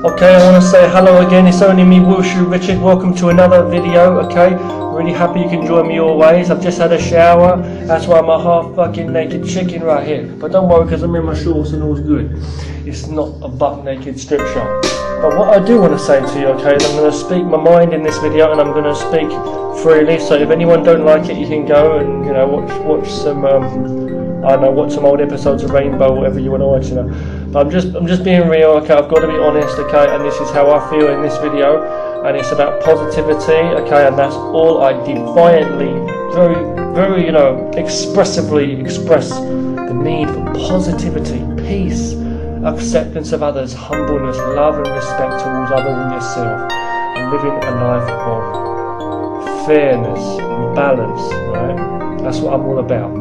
Okay, I want to say hello again. It's only me, Wushu Richard. Welcome to another video. Okay, really happy you can join me always. I've just had a shower. That's why I'm a half fucking naked chicken right here. But don't worry, because I'm in my shorts and all's good. It's not a butt naked strip shot. But what I do want to say to you, okay, is I'm going to speak my mind in this video, and I'm going to speak freely. So if anyone don't like it, you can go and watch some I don't know, watch some old episodes of Rainbow, whatever you want to watch, But I'm just being real, okay. I've got to be honest, okay, and this is how I feel in this video, and it's about positivity, okay, and that's all I defiantly, very, expressively express the need for positivity, peace, acceptance of others, humbleness, love and respect towards other than yourself, and living a life of fairness and balance, right? That's what I'm all about.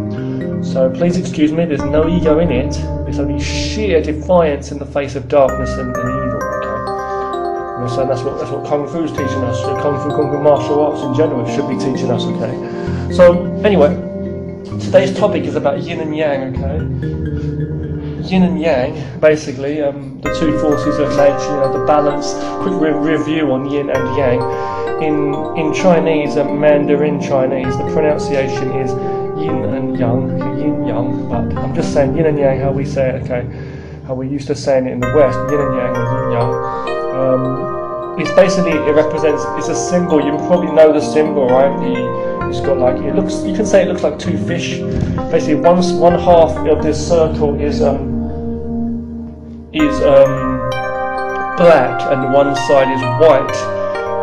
So please excuse me, there's no ego in it, it's only sheer defiance in the face of darkness and evil, okay? So that's what Kung Fu's teaching us, Kung Fu martial arts in general should be teaching us, okay? So anyway, today's topic is about yin and yang, okay? Yin and yang, basically, the two forces of nature, the balance. Quick review on yin and yang. In Chinese, Mandarin Chinese, the pronunciation is yin and yang, yin yang, but I'm just saying yin and yang how we say it, okay? How we used to saying it in the West, yin and yang or yin yang. It's basically, it represents, it's a symbol, you probably know the symbol, right? It's got like, it looks, you can say it looks like two fish. Basically one half of this circle is black and one side is white.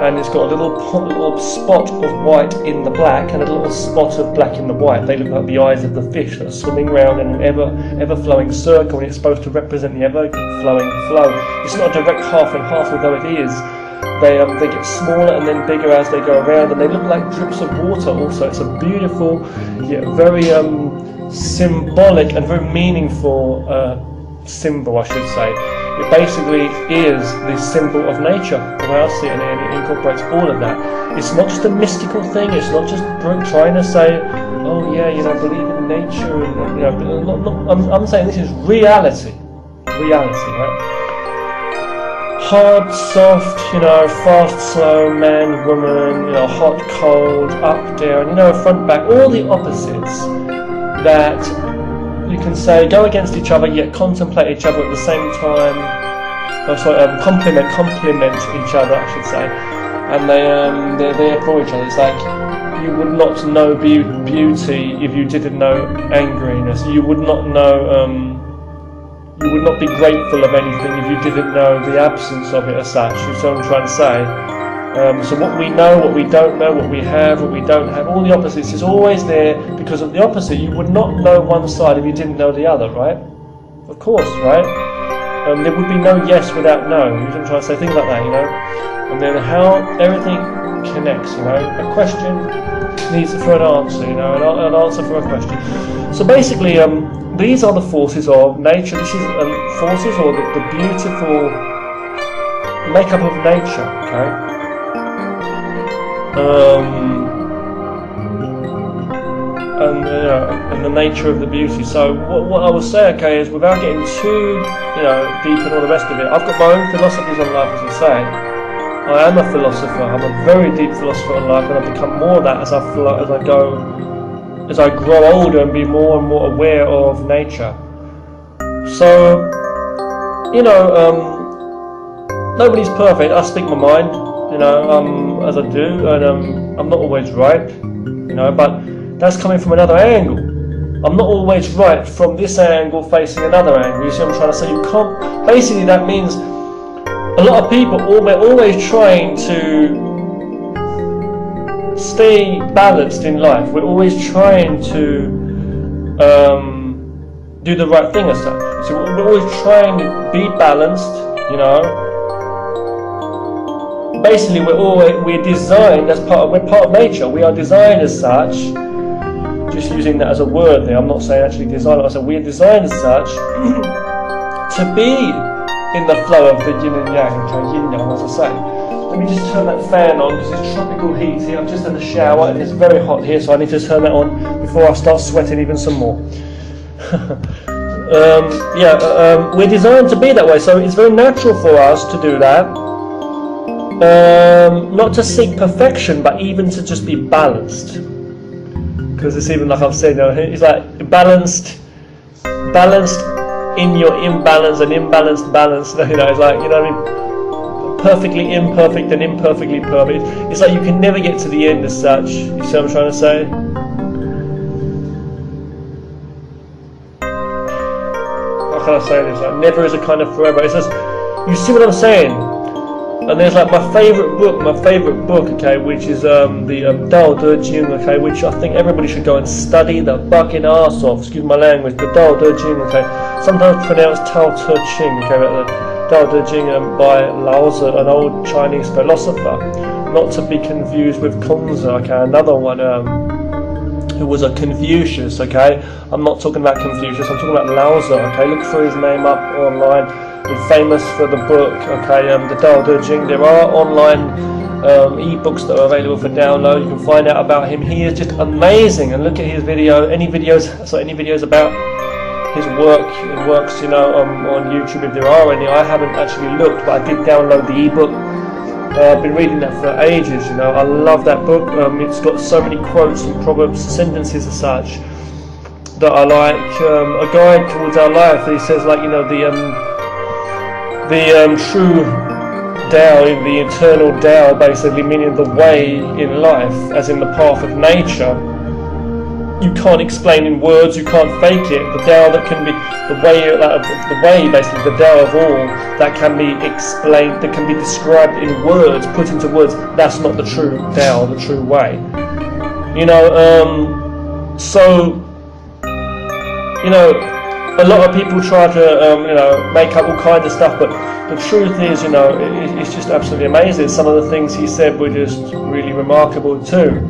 And it's got a little spot of white in the black and a little spot of black in the white. They look like the eyes of the fish that are swimming around in an ever-flowing circle, and it's supposed to represent the ever-flowing flow. It's not a direct half and half, although it is. They get smaller and then bigger as they go around, and they look like drips of water also. It's a beautiful, yet very symbolic and very meaningful symbol, I should say. It basically is the symbol of nature, the way I see it, and it incorporates all of that. It's not just a mystical thing, it's not just trying to say, oh yeah, believe in nature, and, I'm saying this is reality, right? Hard, soft, fast, slow, man, woman, hot, cold, up, down, front, back, all the opposites that you can say go against each other yet contemplate each other at the same time. Complement each other, I should say, and they're there for each other. It's like you would not know beauty if you didn't know angeriness. You would not know. You would not be grateful of anything if you didn't know the absence of it as such. That's what I'm trying to say. So what we know, what we don't know, what we have, what we don't have, all the opposites is always there because of the opposite. You would not know one side if you didn't know the other, right? Of course, right? There would be no yes without no. You know what I'm trying to say? Things like that, And then how everything connects, A question needs for an answer, an answer for a question. So basically, these are the forces of nature. This is forces or the beautiful makeup of nature, okay? And the nature of the beauty. So what I will say, okay, is without getting too, deep and all the rest of it, I've got my own philosophies on life, as I say. I am a philosopher. I'm a very deep philosopher on life, and I've become more of that as I grow older and be more and more aware of nature. So, nobody's perfect. I speak my mind. As I do, and I'm not always right, but that's coming from another angle. I'm not always right from this angle facing another angle. You see what I'm trying to say? You can't. Basically, that means a lot of people we're always trying to stay balanced in life. We're always trying to do the right thing as such. So we're always trying to be balanced, Basically, we're designed as we're part of nature. We are designed as such. Just using that as a word there. I'm not saying actually design. I said we're designed as such to be in the flow of the yin and yang. Okay, yin yang, as I say. Let me just turn that fan on because it's tropical heat here. I've just had a shower and it's very hot here, so I need to turn that on before I start sweating even some more. we're designed to be that way, so it's very natural for us to do that. Not to seek perfection, but even to just be balanced. Because it's even like I've said, it's like balanced in your imbalance and imbalanced balance. It's like, what I mean, perfectly imperfect and imperfectly perfect. It's like you can never get to the end as such. You see what I'm trying to say? How can I say this? Like, never is a kind of forever. It's just, you see what I'm saying? And there's like my favourite book, okay, which is the LAO, okay, which I think everybody should go and study the fucking arse off. Excuse my language, the LAO, okay. Sometimes pronounced Tao Te Ching, okay, but the LAO by Lao Tzu, an old Chinese philosopher, not to be confused with Kunze, okay, another one who was a Confucius, okay. I'm not talking about Confucius, I'm talking about Lao Tzu, okay. Look for his name up online. He's famous for the book, okay, the LAO. There are online e-books that are available for download. You can find out about him. He is just amazing, and look at his video. Any videos about his works, on YouTube, if there are any. I haven't actually looked, but I did download the e-book. I've been reading that for ages. I love that book. It's got so many quotes and proverbs, sentences as such that I like. A guide towards our life. He says, like, the true Tao, the eternal Tao, basically meaning the way in life, as in the path of nature. You can't explain in words, you can't fake it. The Tao that can be the way, basically the Tao of all, that can be explained, that can be described in words, put into words. That's not the true Tao, the true way. A lot of people try to, make up all kinds of stuff, but the truth is, it's just absolutely amazing. Some of the things he said were just really remarkable too.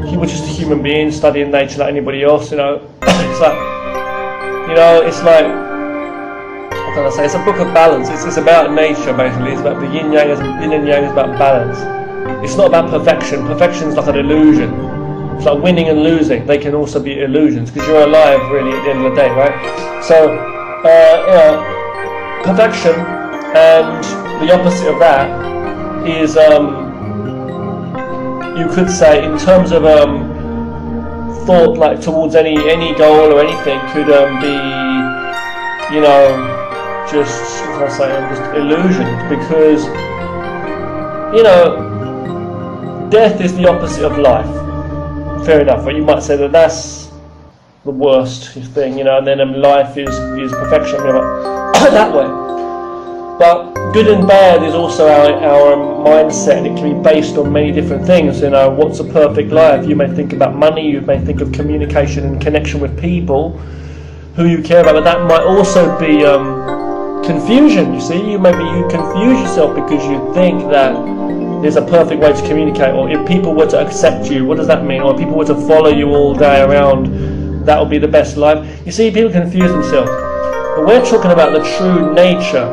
He was just a human being studying nature like anybody else, It's like, what can I say? It's a book of balance. It's about nature, basically. It's about the yin and yang is about balance. It's not about perfection. Perfection is like an illusion. It's like winning and losing. They can also be illusions, because you're alive, really, at the end of the day, right? So, perfection, and the opposite of that is, you could say, in terms of thought, like towards any goal or anything, could be, just, what can I say, just illusions, because, death is the opposite of life. Fair enough, but you might say that that's the worst thing, and then life is perfection, that way. But good and bad is also our mindset, and it can be based on many different things. What's a perfect life? You may think about money, you may think of communication and connection with people who you care about, but that might also be confusion. You see, you confuse yourself because you think that there's a perfect way to communicate, or if people were to accept you, what does that mean? Or if people were to follow you all day around, that would be the best life. You see, people confuse themselves. But we're talking about the true nature.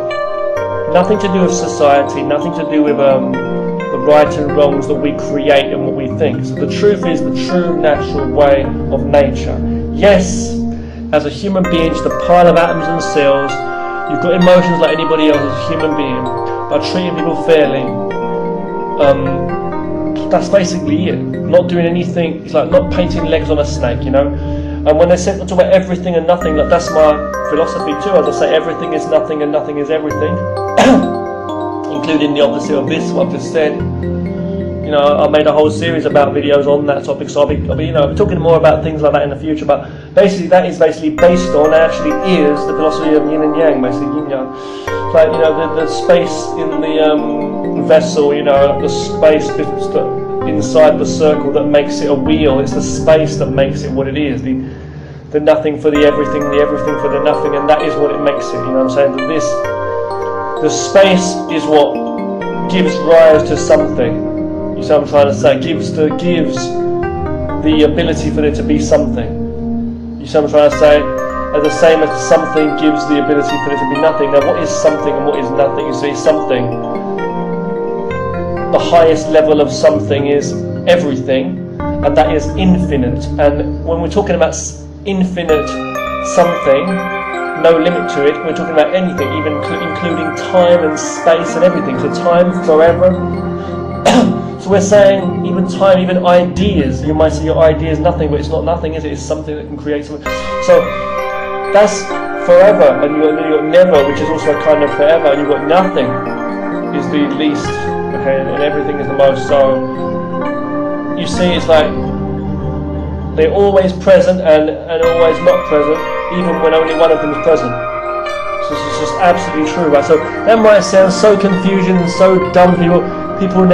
Nothing to do with society, nothing to do with the right and wrongs that we create and what we think. So the truth is the true natural way of nature. Yes, as a human being, just a pile of atoms and cells, you've got emotions like anybody else as a human being, by treating people fairly. That's basically it. Not doing anything. It's like not painting legs on a snake, And when they say talk about everything and nothing, like that's my philosophy too. As I say, everything is nothing and nothing is everything, including the opposite of this. What I've just said. I made a whole series about videos on that topic, so I'll be talking more about things like that in the future. But basically, that is basically based on, actually is the philosophy of yin and yang, basically yin yang. Like the space in the vessel, the space inside the circle that makes it a wheel. It's the space that makes it what it is. The nothing for the everything for the nothing, and that is what it makes it. I'm saying that the space is what gives rise to something. You see what I'm trying to say? Gives the ability for there to be something. You see what I'm trying to say? As the same as something gives the ability for there to be nothing. Now, what is something and what is nothing? You see, something, the highest level of something is everything, and that is infinite. And when we're talking about infinite something, no limit to it. We're talking about anything, even including time and space and everything. So time, forever. So we're saying even time, even ideas. You might say your idea is nothing, but it's not nothing, is it? It's something that can create something. So that's forever, and you've got never, which is also a kind of forever, and you've got nothing is the least, okay, and everything is the most. So you see, it's like they're always present and always not present, even when only one of them is present. So this is just absolutely true, right? So that might sound so confusing and so dumb. People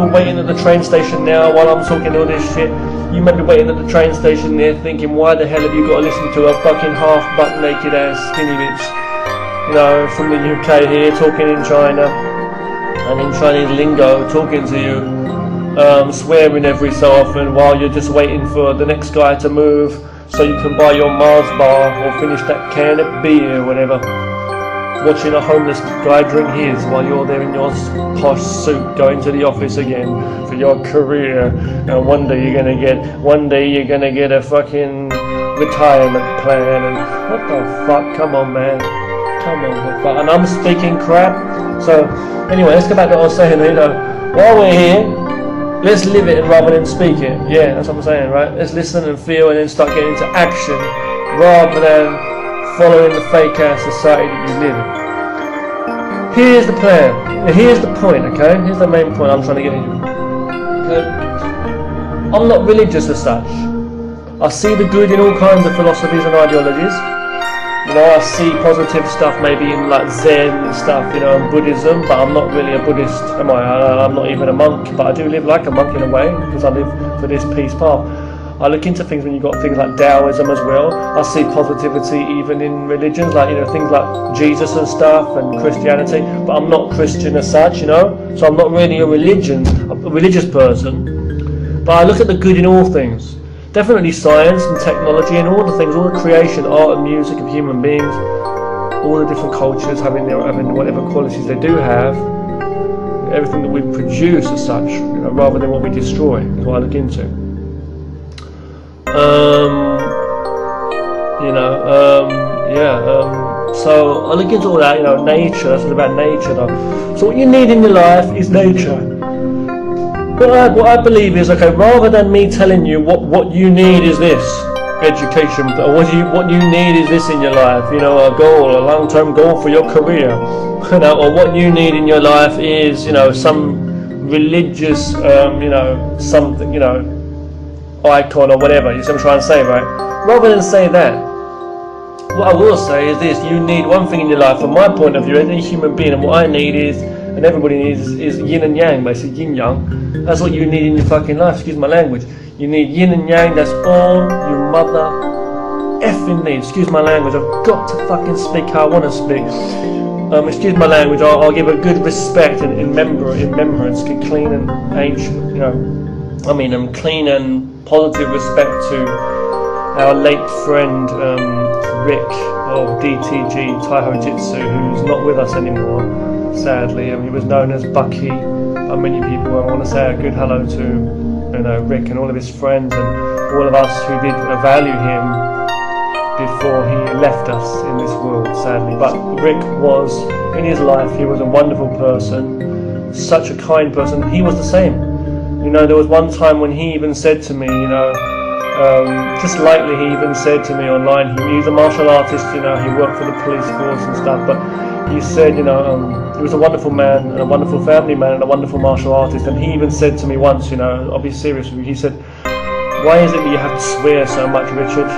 waiting at the train station now while I'm talking all this shit. You may be waiting at the train station there thinking, why the hell have you got to listen to a fucking half butt naked ass skinny bitch, you know, from the UK here, talking in China and in Chinese lingo, talking to you, swearing every so often while you're just waiting for the next guy to move so you can buy your Mars bar or finish that can of beer or whatever. Watching a homeless guy drink his while you're there in your posh suit going to the office again for your career, and one day you're gonna get a fucking retirement plan, and what the fuck, come on man, come on, and I'm speaking crap. So anyway, let's go back to what I was saying, you know, while we're here, let's live it rather than speak it. Yeah, that's what I'm saying, right? Let's listen and feel and then start getting into action rather than following the fake ass society that you live in. Here's the plan. Here's the point, okay? Here's the main point I'm trying to get into. Okay? I'm not religious as such. I see the good in all kinds of philosophies and ideologies. You know, I see positive stuff maybe in like Zen and stuff, you know, and Buddhism, but I'm not really a Buddhist, am I? I'm not even a monk, but I do live like a monk in a way, because I live for this peace path. I look into things when you've got things like Taoism as well. I see positivity even in religions, like, you know, things like Jesus and stuff and Christianity, but I'm not Christian as such, you know, so I'm not really a religious person, but I look at the good in all things. Definitely science and technology and all the things, all the creation, art and music of human beings, all the different cultures having whatever qualities they do have, everything that we produce as such, you know, rather than what we destroy, is what I look into. So I look into all that, you know, nature, that's all about nature though. So what you need in your life is nature. What I believe is, okay, rather than me telling you what you need is this, education, or what you need is this in your life, you know, a goal, a long-term goal for your career, you know, or what you need in your life is, you know, some religious, you know, something, you know, icon or whatever, you see what I'm trying to say, right? Rather than say that, what I will say is this: you need one thing in your life, from my point of view, any human being, and what I need is, and everybody needs, is yin and yang, basically, yin yang. That's what you need in your fucking life, excuse my language. You need yin and yang, that's all you mother effing need. Excuse my language, I've got to fucking speak how I want to speak. Excuse my language, I'll give a good respect and in remembrance, clean and ancient, you know, I mean, clean and positive respect to our late friend Rick of DTG Taiho Jitsu, who's not with us anymore, sadly. He was known as Bucky by many people. I want to say a good hello to, you know, Rick and all of his friends and all of us who did value him before he left us in this world, sadly. But Rick was, in his life, he was a wonderful person, such a kind person. He was the same. You know, there was one time when he even said to me, you know, just lightly, he even said to me online, he's a martial artist, you know, he worked for the police force and stuff, but he said, you know, he was a wonderful man and a wonderful family man and a wonderful martial artist, and he even said to me once, you know, I'll be serious with you, he said, why is it that you have to swear so much, Richard?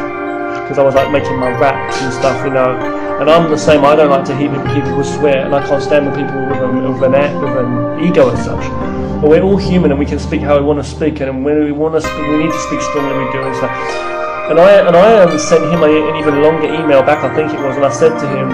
Because I was like making my raps and stuff, you know, and I'm the same. I don't like to hear people swear, and I can't stand the people with an ego as such. But we're all human, and we can speak how we want to speak, and when we want to speak, we need to speak strongly. We do and stuff. And I sent him an even longer email back, I think it was, and I said to him,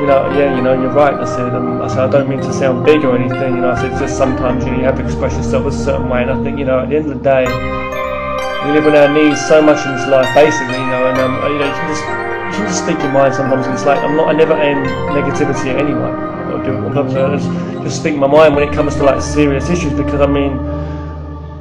you know, yeah, you know, you're right. I said, I don't mean to sound big or anything. You know, I said, just sometimes, you know, you have to express yourself a certain way, and I think, you know, at the end of the day, we live on our knees so much in this life, basically, you know, and you know, you can just speak your mind sometimes. And it's like I never aim negativity at anyone. I do it on purpose. I just speak my mind when it comes to like serious issues, because I mean,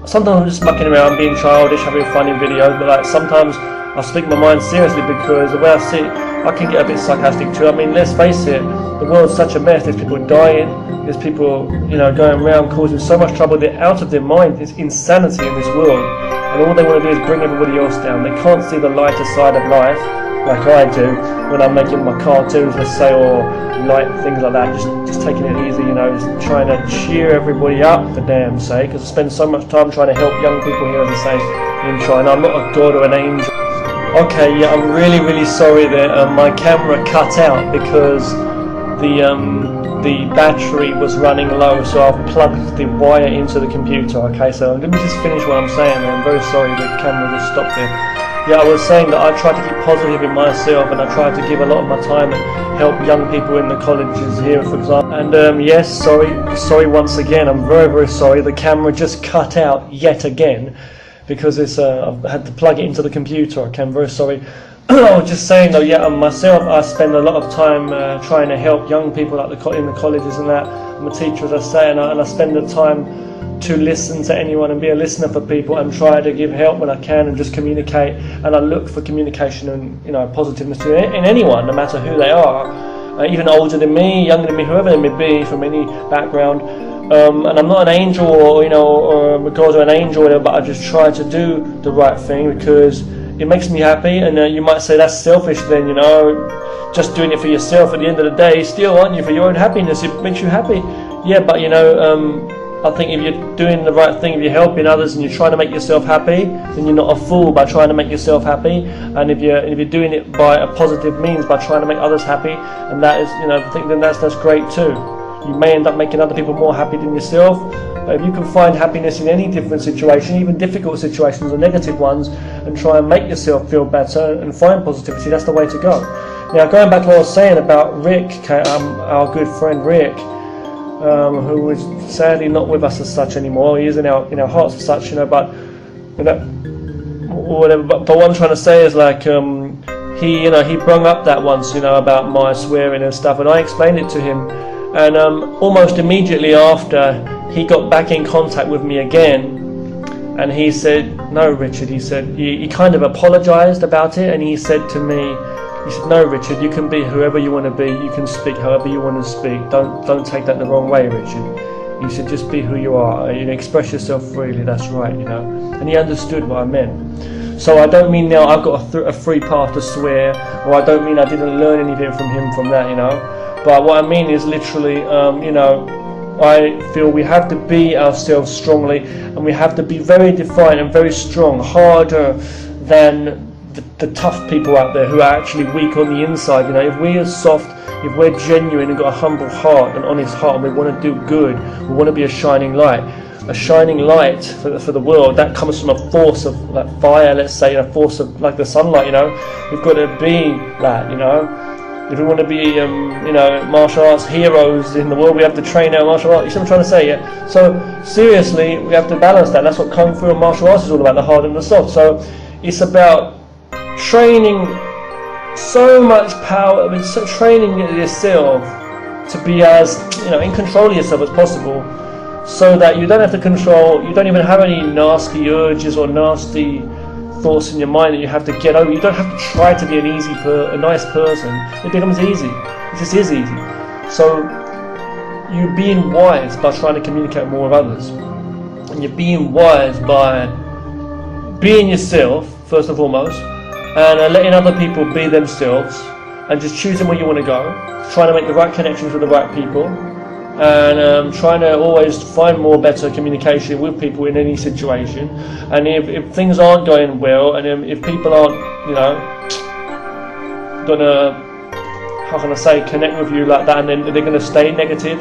sometimes I'm just mucking around, being childish, having fun in videos, but like sometimes I speak my mind seriously, because the way I see it, I can get a bit sarcastic too. I mean, let's face it, the world's such a mess. There's people dying, there's people, you know, going around causing so much trouble. They're out of their mind. There's insanity in this world, and all they want to do is bring everybody else down. They can't see the lighter side of life like I do when I'm making my cartoons, let's say, or light things like that, just taking it easy, you know, just trying to cheer everybody up for damn sake, because I spend so much time trying to help young people here, as I say, in China. I'm not a god or an angel. Okay, yeah, I'm really sorry that my camera cut out because the battery was running low, so I've plugged the wire into the computer. Okay, so let me just finish what I'm saying. I'm very sorry the camera just stopped there. Yeah, I was saying that I try to keep positive in myself, and I try to give a lot of my time and help young people in the colleges here, for example. And yes, sorry once again. I'm very sorry. The camera just cut out yet again because it's I've had to plug it into the computer. Okay, I'm very sorry. I was just saying though, yeah, myself, I spend a lot of time trying to help young people in the colleges and that. I'm a teacher, as I say, and I spend the time to listen to anyone and be a listener for people and try to give help when I can and just communicate. And I look for communication and, you know, positiveness in anyone, no matter who they are, even older than me, younger than me, whoever they may be, from any background. And I'm not an angel, or, you know, or a god or an angel, or whatever, but I just try to do the right thing because it makes me happy. And you might say that's selfish then, you know, just doing it for yourself. At the end of the day, still, aren't you, for your own happiness? It makes you happy. Yeah, but you know, I think if you're doing the right thing, if you're helping others and you're trying to make yourself happy, then you're not a fool by trying to make yourself happy. And if you're doing it by a positive means, by trying to make others happy, and that is, you know, I think then that's great too. You may end up making other people more happy than yourself. But if you can find happiness in any different situation, even difficult situations or negative ones, and try and make yourself feel better and find positivity, that's the way to go. Now, going back to what I was saying about Rick, our good friend Rick, who is sadly not with us as such anymore. He is in our hearts as such, you know. But you know, whatever. But what I'm trying to say is, like, he brung up that once, you know, about my swearing and stuff, and I explained it to him. And almost immediately after, he got back in contact with me again, and he said, "No, Richard," he said, he kind of apologized about it, and he said to me, he said, "No, Richard, you can be whoever you want to be. You can speak however you want to speak. Don't take that the wrong way, Richard." He said, "Just be who you are. You know, express yourself freely. That's right, you know." And he understood what I meant. So I don't mean now I've got a free path to swear, or I don't mean I didn't learn anything from him from that, you know. But what I mean is literally, you know, I feel we have to be ourselves strongly, and we have to be very defiant and very strong, harder than the tough people out there who are actually weak on the inside. You know, if we are soft, if we're genuine and got a humble heart, an honest heart, and we want to do good, we want to be a shining light for the world, that comes from a force of like fire, let's say, a force of like the sunlight. You know, we've got to be that. You know, if we want to be, you know, martial arts heroes in the world, we have to train our martial arts. You see what I'm trying to say? Yeah. So seriously, we have to balance that. That's what Kung Fu and martial arts is all about: the hard and the soft. So it's about training so much power, training yourself to be as, you know, in control of yourself as possible, so that you don't have to control, you don't even have any nasty urges or nasty thoughts in your mind that you have to get over. You don't have to try to be a nice person. It becomes easy. It just is easy. So you're being wise by trying to communicate more with others, and you're being wise by being yourself first and foremost, and letting other people be themselves, and just choosing where you want to go, trying to make the right connections with the right people, and trying to always find better communication with people in any situation. And if things aren't going well, and if people aren't, you know, gonna, how can I say, connect with you like that, and then they're gonna stay negative,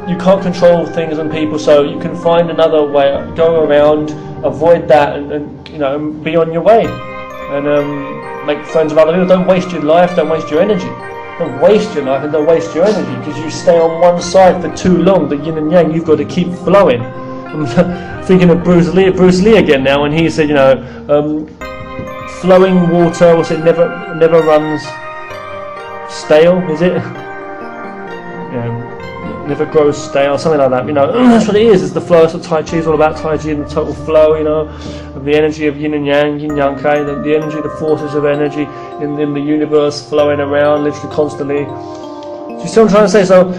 you can't control things and people, so you can find another way, go around, avoid that, and you know, be on your way. And make friends with other people. Don't waste your life, don't waste your energy. Don't waste your life and don't waste your energy, because you stay on one side for too long. The yin and yang, you've got to keep flowing. I'm thinking of Bruce Lee again now, and he said, you know, flowing water, what's it, never runs stale, is it? You know, never grows stale, something like that, you know. That's what it is. It's the flow. It's what Tai Chi is all about. Tai Chi and the total flow, you know, of the energy of yin and yang, yin yang, okay, the energy, the forces of energy in the universe flowing around literally constantly. Do you see what I'm trying to say? So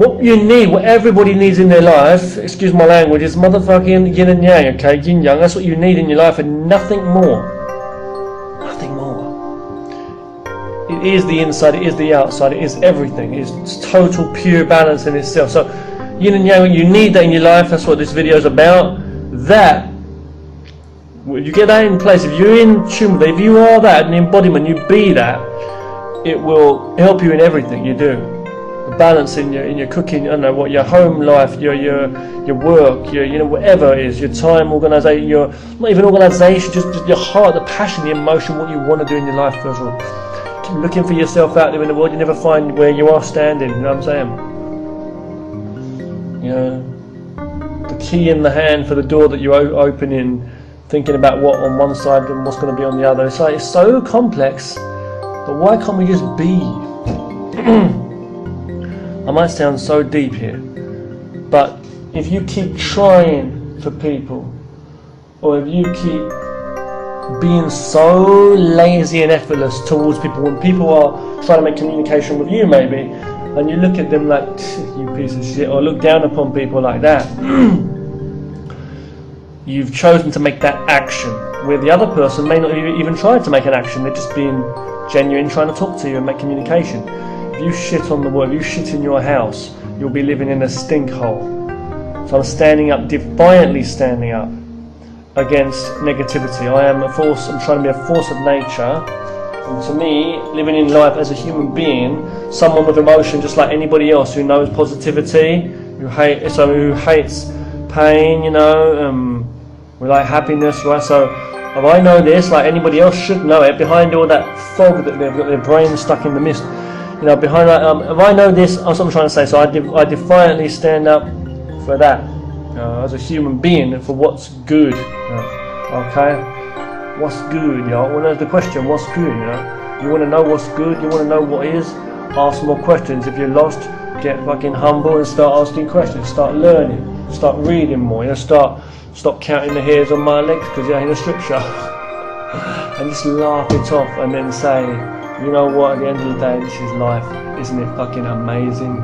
what you need, what everybody needs in their life, excuse my language, is motherfucking yin and yang, okay, yin yang. That's what you need in your life, and nothing more. Nothing more. It is the inside, it is the outside, it is everything. It's total pure balance in itself. So yin and yang, you need that in your life. That's what this video is about. That, you get that in place, if you're in tune with it, if you are that, an embodiment, you be that, it will help you in everything you do. The balance in your cooking, I don't know what, your home life, your work, your, you know, whatever it is, your time, organisation, your, not even organisation, just your heart, the passion, the emotion, what you want to do in your life first of all. Keep looking for yourself out there in the world, you never find where you are standing, you know what I'm saying? You know, the key in the hand for the door that you open in, thinking about what on one side and what's going to be on the other. It's like, it's so complex, but why can't we just be? I might sound so deep here, but if you keep trying for people, or if you keep being so lazy and effortless towards people, when people are trying to make communication with you maybe, and you look at them like, you piece of shit, or look down upon people like that, you've chosen to make that action, where the other person may not even try to make an action, they're just being genuine, trying to talk to you and make communication. If you shit on the world, if you shit in your house, you'll be living in a stink hole. So I'm standing up, defiantly standing up against negativity. I am a force, I'm trying to be a force of nature. And to me, living in life as a human being, someone with emotion just like anybody else who knows positivity, who hates pain, you know, we like happiness, right? So if I know this, like anybody else should know it, behind all that fog that they've got their brain stuck in the mist, you know, behind that, if I know this, that's what I'm trying to say. So I defiantly stand up for that, as a human being, and for what's good, okay? What's good, y'all? Well, there's the question, what's good, you know? You want to know what's good, you want to know what is, ask more questions. If you're lost, get fucking humble and start asking questions, start learning, start reading more, you know, stop counting the hairs on my legs because you're in a strip show. And just laugh it off and then say, you know what, at the end of the day, this is life. Isn't it fucking amazing?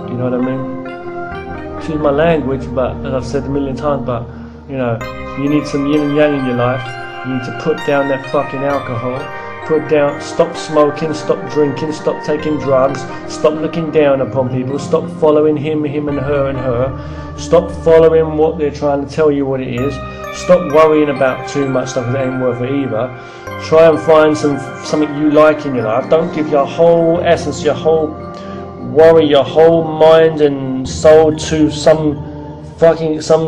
You know what I mean? Excuse my language, but as I've said a million times, but you know, you need some yin and yang in your life. You need to put down that fucking alcohol. Stop smoking, stop drinking, stop taking drugs, stop looking down upon people, stop following him and her. Stop following what they're trying to tell you what it is. Stop worrying about too much stuff that ain't worth it either. Try and find something you like in your life. Don't give your whole essence, your whole worry, your whole mind and soul to some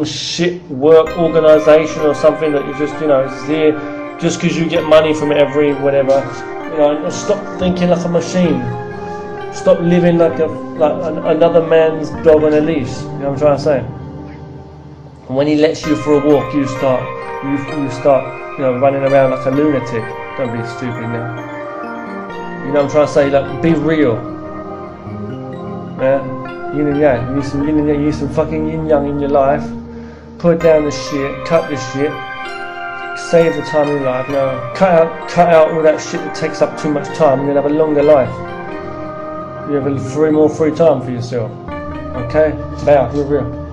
shit work organisation or something that you just, you know, is there just because you get money from every whatever, you know. And stop thinking like a machine. Stop living like another man's dog on a leash. You know what I'm trying to say? And when he lets you for a walk, you start, you know, running around like a lunatic. Don't be stupid now. You know what I'm trying to say? Like, be real. Yeah, yin and yang. You need some yin and yang. You need some fucking yin yang in your life. Put down the shit. Cut the shit. Save the time in your life. You know, cut out all that shit that takes up too much time, and you'll have a longer life. You have more free time for yourself. Okay? Bow, you're real.